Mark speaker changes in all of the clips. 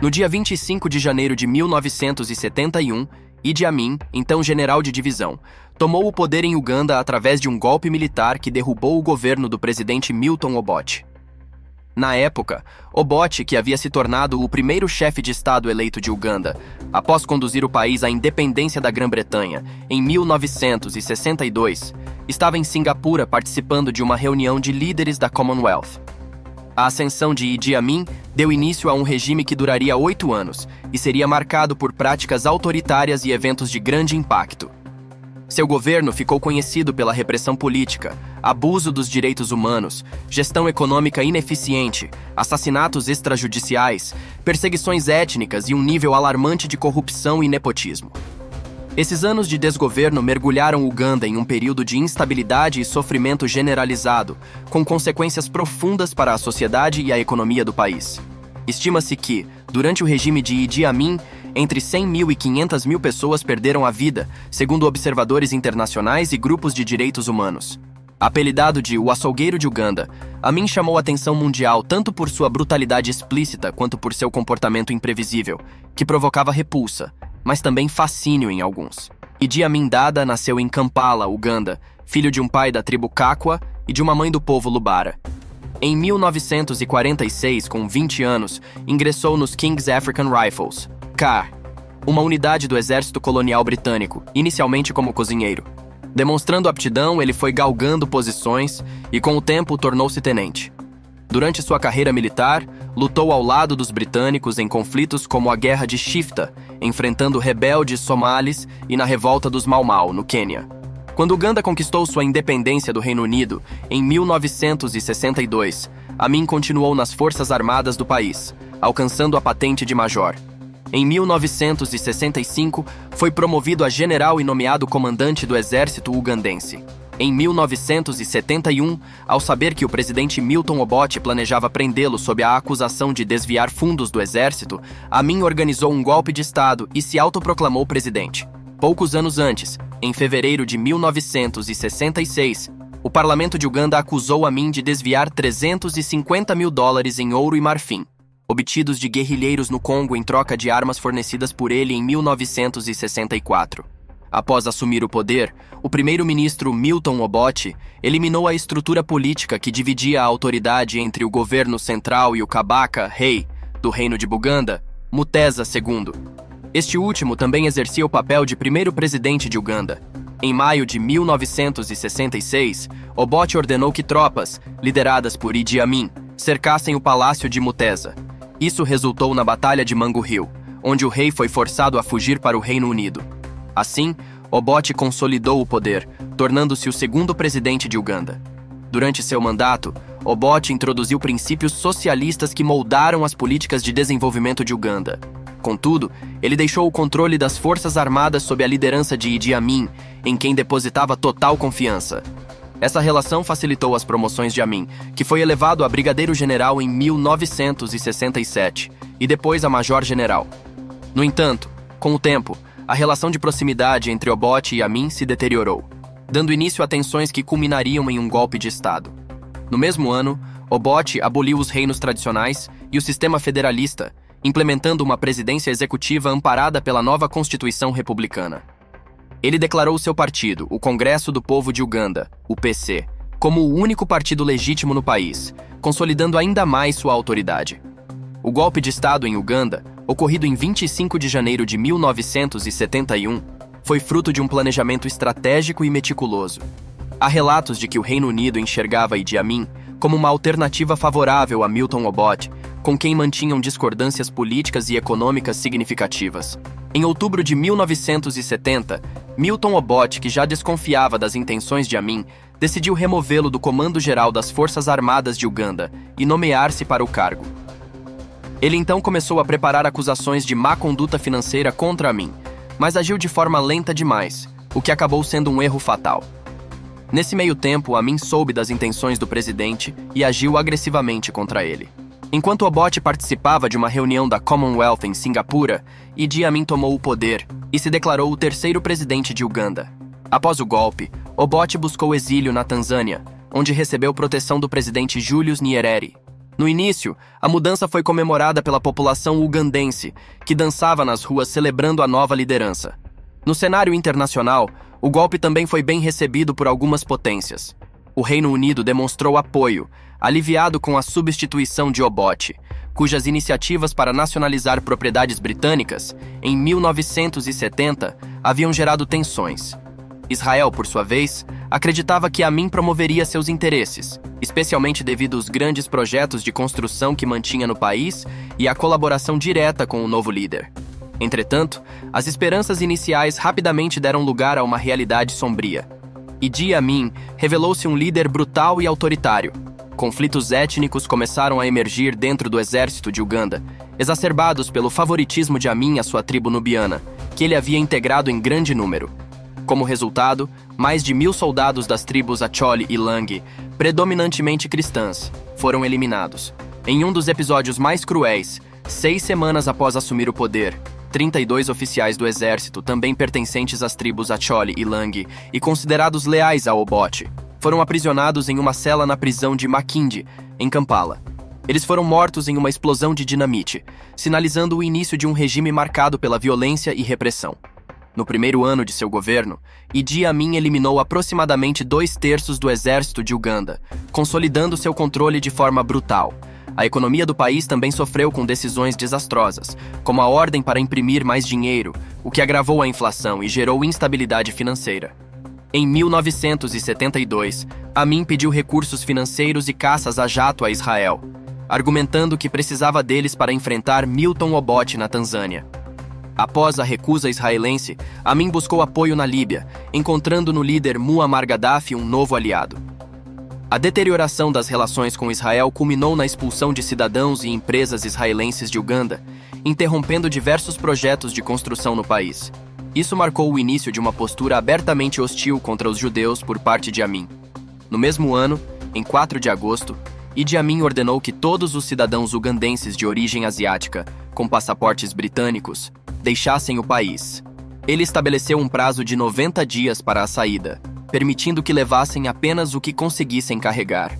Speaker 1: No dia 25 de janeiro de 1971, Idi Amin, então general de divisão, tomou o poder em Uganda através de um golpe militar que derrubou o governo do presidente Milton Obote. Na época, Obote, que havia se tornado o primeiro chefe de Estado eleito de Uganda, após conduzir o país à independência da Grã-Bretanha em 1962, estava em Singapura participando de uma reunião de líderes da Commonwealth. A ascensão de Idi Amin deu início a um regime que duraria 8 anos e seria marcado por práticas autoritárias e eventos de grande impacto. Seu governo ficou conhecido pela repressão política, abuso dos direitos humanos, gestão econômica ineficiente, assassinatos extrajudiciais, perseguições étnicas e um nível alarmante de corrupção e nepotismo. Esses anos de desgoverno mergulharam Uganda em um período de instabilidade e sofrimento generalizado, com consequências profundas para a sociedade e a economia do país. Estima-se que, durante o regime de Idi Amin, entre 100 mil e 500 mil pessoas perderam a vida, segundo observadores internacionais e grupos de direitos humanos. Apelidado de "o açougueiro de Uganda", Amin chamou a atenção mundial tanto por sua brutalidade explícita quanto por seu comportamento imprevisível, que provocava repulsa, mas também fascínio em alguns. Idi Amin Dada nasceu em Kampala, Uganda, filho de um pai da tribo Kakwa e de uma mãe do povo Lubara. Em 1946, com 20 anos, ingressou nos King's African Rifles, KAR, uma unidade do exército colonial britânico, inicialmente como cozinheiro. Demonstrando aptidão, ele foi galgando posições e, com o tempo, tornou-se tenente. Durante sua carreira militar, lutou ao lado dos britânicos em conflitos como a Guerra de Shifta, enfrentando rebeldes somalis, e na revolta dos Mau Mau, no Quênia. Quando Uganda conquistou sua independência do Reino Unido, em 1962, Amin continuou nas Forças Armadas do país, alcançando a patente de major. Em 1965, foi promovido a general e nomeado comandante do exército ugandense. Em 1971, ao saber que o presidente Milton Obote planejava prendê-lo sob a acusação de desviar fundos do exército, Amin organizou um golpe de Estado e se autoproclamou presidente. Poucos anos antes, em fevereiro de 1966, o parlamento de Uganda acusou Amin de desviar $350 mil em ouro e marfim, obtidos de guerrilheiros no Congo em troca de armas fornecidas por ele em 1964. Após assumir o poder, o primeiro-ministro Milton Obote eliminou a estrutura política que dividia a autoridade entre o governo central e o Kabaka, rei, do reino de Buganda, Mutesa II. Este último também exercia o papel de primeiro presidente de Uganda. Em maio de 1966, Obote ordenou que tropas, lideradas por Idi Amin, cercassem o palácio de Mutesa. Isso resultou na Batalha de Mangu Hill, onde o rei foi forçado a fugir para o Reino Unido. Assim, Obote consolidou o poder, tornando-se o segundo presidente de Uganda. Durante seu mandato, Obote introduziu princípios socialistas que moldaram as políticas de desenvolvimento de Uganda. Contudo, ele deixou o controle das Forças Armadas sob a liderança de Idi Amin, em quem depositava total confiança. Essa relação facilitou as promoções de Amin, que foi elevado a brigadeiro-general em 1967 e depois a major-general. No entanto, com o tempo, a relação de proximidade entre Obote e Amin se deteriorou, dando início a tensões que culminariam em um golpe de Estado. No mesmo ano, Obote aboliu os reinos tradicionais e o sistema federalista, implementando uma presidência executiva amparada pela nova Constituição Republicana. Ele declarou seu partido, o Congresso do Povo de Uganda, o PC, como o único partido legítimo no país, consolidando ainda mais sua autoridade. O golpe de Estado em Uganda, ocorrido em 25 de janeiro de 1971, foi fruto de um planejamento estratégico e meticuloso. Há relatos de que o Reino Unido enxergava Idi Amin como uma alternativa favorável a Milton Obote, com quem mantinham discordâncias políticas e econômicas significativas. Em outubro de 1970, Milton Obote, que já desconfiava das intenções de Amin, decidiu removê-lo do Comando-Geral das Forças Armadas de Uganda e nomear-se para o cargo. Ele então começou a preparar acusações de má conduta financeira contra Amin, mas agiu de forma lenta demais, o que acabou sendo um erro fatal. Nesse meio tempo, Amin soube das intenções do presidente e agiu agressivamente contra ele. Enquanto Obote participava de uma reunião da Commonwealth em Singapura, Idi Amin tomou o poder e se declarou o terceiro presidente de Uganda. Após o golpe, Obote buscou exílio na Tanzânia, onde recebeu proteção do presidente Julius Nyerere. No início, a mudança foi comemorada pela população ugandense, que dançava nas ruas celebrando a nova liderança. No cenário internacional, o golpe também foi bem recebido por algumas potências. O Reino Unido demonstrou apoio, aliviado com a substituição de Obote, cujas iniciativas para nacionalizar propriedades britânicas, em 1970, haviam gerado tensões. Israel, por sua vez, acreditava que Amin promoveria seus interesses, especialmente devido aos grandes projetos de construção que mantinha no país e à colaboração direta com o novo líder. Entretanto, as esperanças iniciais rapidamente deram lugar a uma realidade sombria. Idi Amin revelou-se um líder brutal e autoritário. Conflitos étnicos começaram a emergir dentro do exército de Uganda, exacerbados pelo favoritismo de Amin à sua tribo nubiana, que ele havia integrado em grande número. Como resultado, mais de 1.000 soldados das tribos Acholi e Langi, predominantemente cristãs, foram eliminados. Em um dos episódios mais cruéis, 6 semanas após assumir o poder, 32 oficiais do exército, também pertencentes às tribos Acholi e Langi e considerados leais a Obote, foram aprisionados em uma cela na prisão de Makindye, em Kampala. Eles foram mortos em uma explosão de dinamite, sinalizando o início de um regime marcado pela violência e repressão. No primeiro ano de seu governo, Idi Amin eliminou aproximadamente 2/3 do exército de Uganda, consolidando seu controle de forma brutal. A economia do país também sofreu com decisões desastrosas, como a ordem para imprimir mais dinheiro, o que agravou a inflação e gerou instabilidade financeira. Em 1972, Amin pediu recursos financeiros e caças a jato a Israel, argumentando que precisava deles para enfrentar Milton Obote na Tanzânia. Após a recusa israelense, Amin buscou apoio na Líbia, encontrando no líder Muammar Gaddafi um novo aliado. A deterioração das relações com Israel culminou na expulsão de cidadãos e empresas israelenses de Uganda, interrompendo diversos projetos de construção no país. Isso marcou o início de uma postura abertamente hostil contra os judeus por parte de Amin. No mesmo ano, em 4 de agosto, Idi Amin ordenou que todos os cidadãos ugandenses de origem asiática, com passaportes britânicos, deixassem o país. Ele estabeleceu um prazo de 90 dias para a saída, permitindo que levassem apenas o que conseguissem carregar.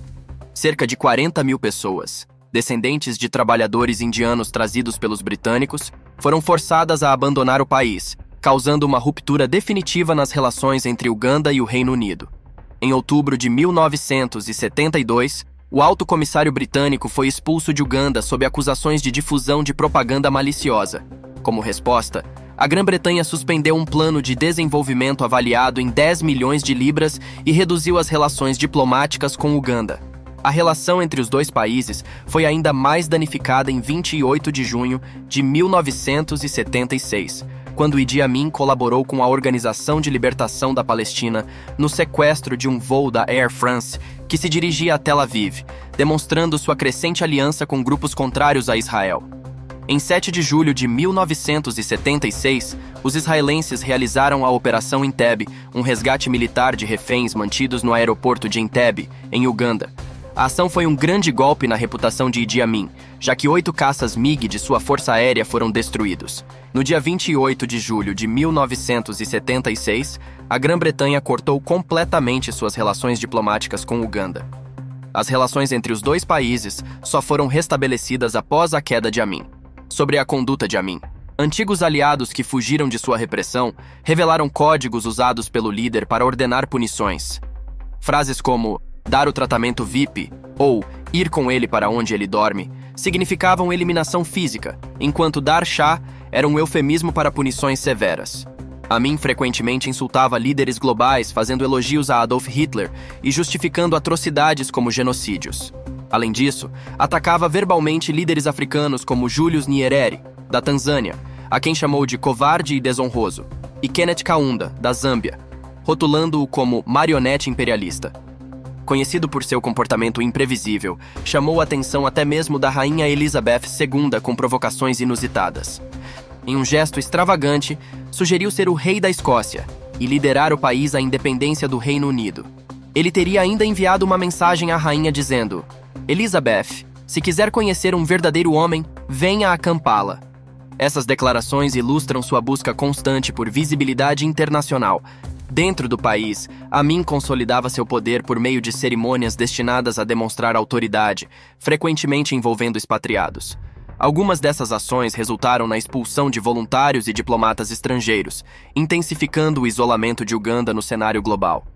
Speaker 1: Cerca de 40.000 pessoas, descendentes de trabalhadores indianos trazidos pelos britânicos, foram forçadas a abandonar o país, causando uma ruptura definitiva nas relações entre Uganda e o Reino Unido. Em outubro de 1972, o alto comissário britânico foi expulso de Uganda sob acusações de difusão de propaganda maliciosa. Como resposta, a Grã-Bretanha suspendeu um plano de desenvolvimento avaliado em 10 milhões de libras e reduziu as relações diplomáticas com Uganda. A relação entre os dois países foi ainda mais danificada em 28 de junho de 1976, quando Idi Amin colaborou com a Organização de Libertação da Palestina no sequestro de um voo da Air France que se dirigia a Tel Aviv, demonstrando sua crescente aliança com grupos contrários a Israel. Em 7 de julho de 1976, os israelenses realizaram a Operação Entebbe, um resgate militar de reféns mantidos no aeroporto de Entebbe, em Uganda. A ação foi um grande golpe na reputação de Idi Amin, já que 8 caças MiG de sua força aérea foram destruídos. No dia 28 de julho de 1976, a Grã-Bretanha cortou completamente suas relações diplomáticas com Uganda. As relações entre os dois países só foram restabelecidas após a queda de Amin. Sobre a conduta de Amin, antigos aliados que fugiram de sua repressão revelaram códigos usados pelo líder para ordenar punições. Frases como dar o tratamento VIP ou ir com ele para onde ele dorme significavam eliminação física, enquanto dar chá era um eufemismo para punições severas. Amin frequentemente insultava líderes globais, fazendo elogios a Adolf Hitler e justificando atrocidades como genocídios. Além disso, atacava verbalmente líderes africanos como Julius Nyerere, da Tanzânia, a quem chamou de covarde e desonroso, e Kenneth Kaunda, da Zâmbia, rotulando-o como marionete imperialista. Conhecido por seu comportamento imprevisível, chamou a atenção até mesmo da rainha Elizabeth II com provocações inusitadas. Em um gesto extravagante, sugeriu ser o rei da Escócia e liderar o país à independência do Reino Unido. Ele teria ainda enviado uma mensagem à rainha dizendo: Elizabeth, se quiser conhecer um verdadeiro homem, venha a Kampala. Essas declarações ilustram sua busca constante por visibilidade internacional, Dentro do país, Amin consolidava seu poder por meio de cerimônias destinadas a demonstrar autoridade, frequentemente envolvendo expatriados. Algumas dessas ações resultaram na expulsão de voluntários e diplomatas estrangeiros, intensificando o isolamento de Uganda no cenário global.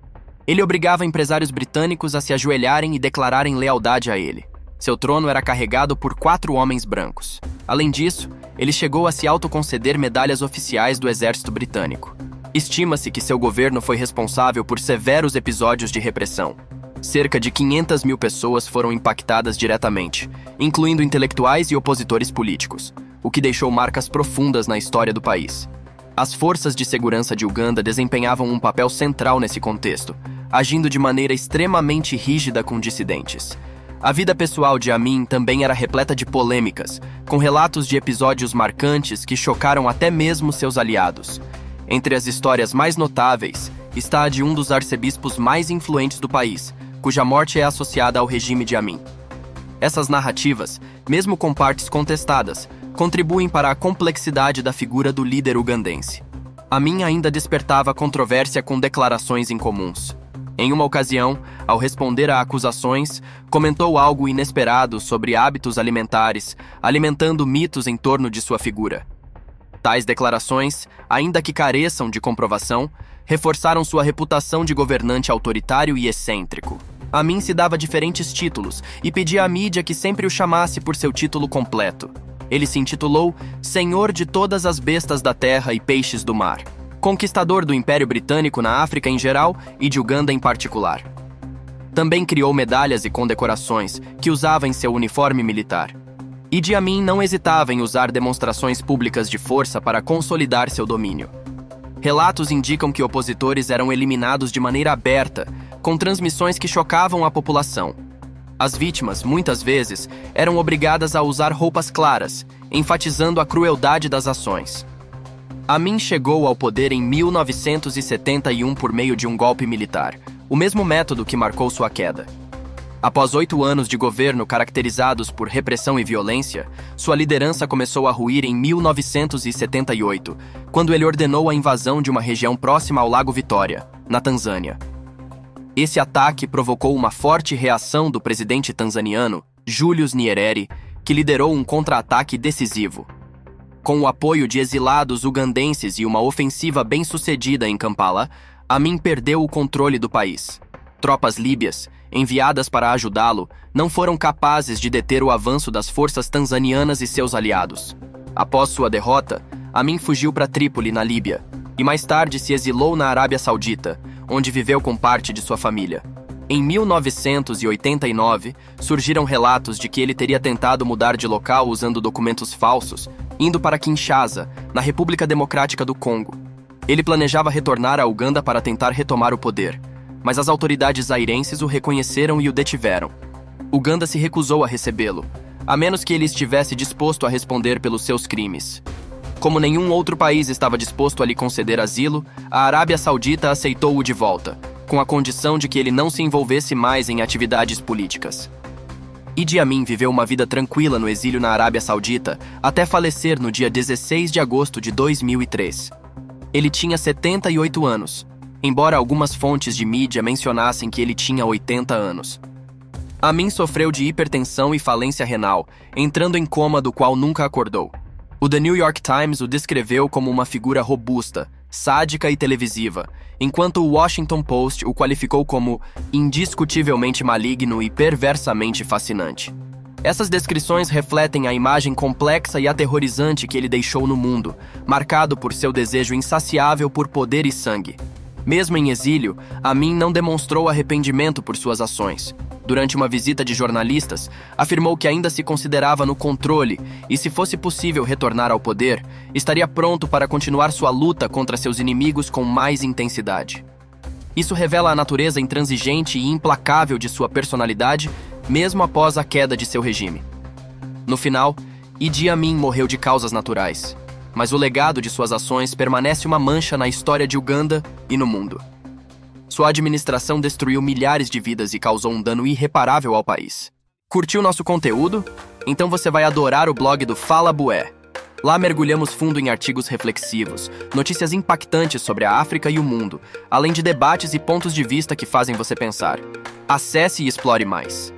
Speaker 1: Ele obrigava empresários britânicos a se ajoelharem e declararem lealdade a ele. Seu trono era carregado por 4 homens brancos. Além disso, ele chegou a se autoconceder medalhas oficiais do exército britânico. Estima-se que seu governo foi responsável por severos episódios de repressão. Cerca de 500 mil pessoas foram impactadas diretamente, incluindo intelectuais e opositores políticos, o que deixou marcas profundas na história do país. As forças de segurança de Uganda desempenhavam um papel central nesse contexto, agindo de maneira extremamente rígida com dissidentes. A vida pessoal de Amin também era repleta de polêmicas, com relatos de episódios marcantes que chocaram até mesmo seus aliados. Entre as histórias mais notáveis está a de um dos arcebispos mais influentes do país, cuja morte é associada ao regime de Amin. Essas narrativas, mesmo com partes contestadas, contribuem para a complexidade da figura do líder ugandense. Amin ainda despertava controvérsia com declarações incomuns. Em uma ocasião, ao responder a acusações, comentou algo inesperado sobre hábitos alimentares, alimentando mitos em torno de sua figura. Tais declarações, ainda que careçam de comprovação, reforçaram sua reputação de governante autoritário e excêntrico. Amin se dava diferentes títulos e pedia à mídia que sempre o chamasse por seu título completo. Ele se intitulou Senhor de todas as bestas da terra e peixes do mar, conquistador do Império Britânico na África em geral e de Uganda em particular. Também criou medalhas e condecorações que usava em seu uniforme militar. Idi Amin não hesitava em usar demonstrações públicas de força para consolidar seu domínio. Relatos indicam que opositores eram eliminados de maneira aberta, com transmissões que chocavam a população. As vítimas, muitas vezes, eram obrigadas a usar roupas claras, enfatizando a crueldade das ações. Amin chegou ao poder em 1971 por meio de um golpe militar, o mesmo método que marcou sua queda. Após 8 anos de governo caracterizados por repressão e violência, sua liderança começou a ruir em 1978, quando ele ordenou a invasão de uma região próxima ao Lago Vitória, na Tanzânia. Esse ataque provocou uma forte reação do presidente tanzaniano, Julius Nyerere, que liderou um contra-ataque decisivo. Com o apoio de exilados ugandenses e uma ofensiva bem-sucedida em Kampala, Amin perdeu o controle do país. Tropas líbias, enviadas para ajudá-lo, não foram capazes de deter o avanço das forças tanzanianas e seus aliados. Após sua derrota, Amin fugiu para Trípoli, na Líbia, e mais tarde se exilou na Arábia Saudita, onde viveu com parte de sua família. Em 1989, surgiram relatos de que ele teria tentado mudar de local usando documentos falsos, indo para Kinshasa, na República Democrática do Congo. Ele planejava retornar a Uganda para tentar retomar o poder, mas as autoridades zairenses o reconheceram e o detiveram. Uganda se recusou a recebê-lo, a menos que ele estivesse disposto a responder pelos seus crimes. Como nenhum outro país estava disposto a lhe conceder asilo, a Arábia Saudita aceitou-o de volta, com a condição de que ele não se envolvesse mais em atividades políticas. Idi Amin viveu uma vida tranquila no exílio na Arábia Saudita até falecer no dia 16 de agosto de 2003. Ele tinha 78 anos, embora algumas fontes de mídia mencionassem que ele tinha 80 anos. Amin sofreu de hipertensão e falência renal, entrando em coma do qual nunca acordou. O The New York Times o descreveu como uma figura robusta, sádica e televisiva, enquanto o Washington Post o qualificou como indiscutivelmente maligno e perversamente fascinante. Essas descrições refletem a imagem complexa e aterrorizante que ele deixou no mundo, marcado por seu desejo insaciável por poder e sangue. Mesmo em exílio, Amin não demonstrou arrependimento por suas ações. Durante uma visita de jornalistas, afirmou que ainda se considerava no controle e, se fosse possível retornar ao poder, estaria pronto para continuar sua luta contra seus inimigos com mais intensidade. Isso revela a natureza intransigente e implacável de sua personalidade, mesmo após a queda de seu regime. No final, Idi Amin morreu de causas naturais, mas o legado de suas ações permanece uma mancha na história de Uganda e no mundo. Sua administração destruiu milhares de vidas e causou um dano irreparável ao país. Curtiu nosso conteúdo? Então você vai adorar o blog do Fala Bué. Lá mergulhamos fundo em artigos reflexivos, notícias impactantes sobre a África e o mundo, além de debates e pontos de vista que fazem você pensar. Acesse e explore mais.